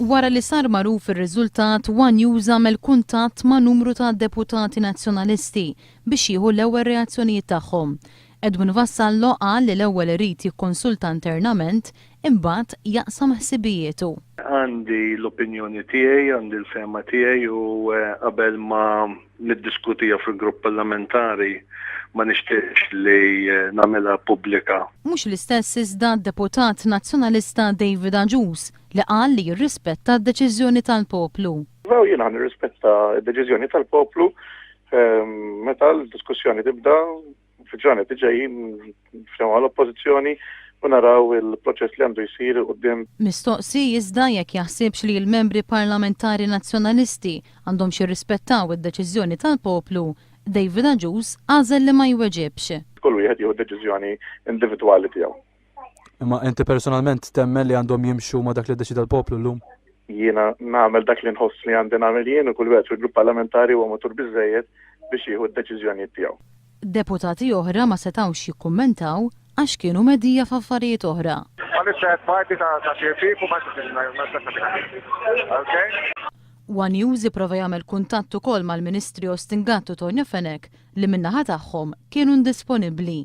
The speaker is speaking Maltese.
Wara li sar magħruf ir-riżultat, One News għamel kuntatt ma' numru ta' deputati nazzjonalisti biex jieħu l-ewwel reazzjonijiet tagħhom. Edwin Vassallo qal li l-ewwel irid jikkonsulta internament imbagħad jaqsam ħsibijietu. Għandi l-opinjoni tiegħi, għandi l-fema tiegħi u qabel ma niddiskutija fil-grupp parlamentari ma nixtieqx li nagħmilha pubblika. Mhux l-istess iżda d-deputat nazzjonalista David Agius li qal li jirrispetta d-deċiżjoni tal-poplu. Jien nirrispetta d-deċiżjoni tal-poplu meta l-diskussjoni tibda fil-ġranet ġej f'newwa l-oppożizzjoni u naraw il-proċess li għandu jsir quddiem. Mistoqsi iżda jekk jaħsibx li l-membri parlamentari nazzjonalisti għandhom jirrispettaw id-deċiżjoni tal-poplu, David Agius għażel li ma jweġibx. Kull wieħed jieħu deċiżjoni individwali tiegħu. Imma inti personalment temmen li għandhom jimxu ma dak li ddeċida l-poplu llum? Jiena nagħmel dak li nħoss li għandi nagħmel jien u kull wieħed fil-grupp parlamentari huwa matur biżżejjed biex jieħu d-deċiżjonijiet tiegħu. Deputati oħra ma setgħux jikkummentaw għax kienu medija f'affarijiet oħra. One News ipprova jagħmel kuntatt ukoll mal-Ministri Ostingat u Tonja Fenek li min-naħa tagħhom kienu indisponibbli.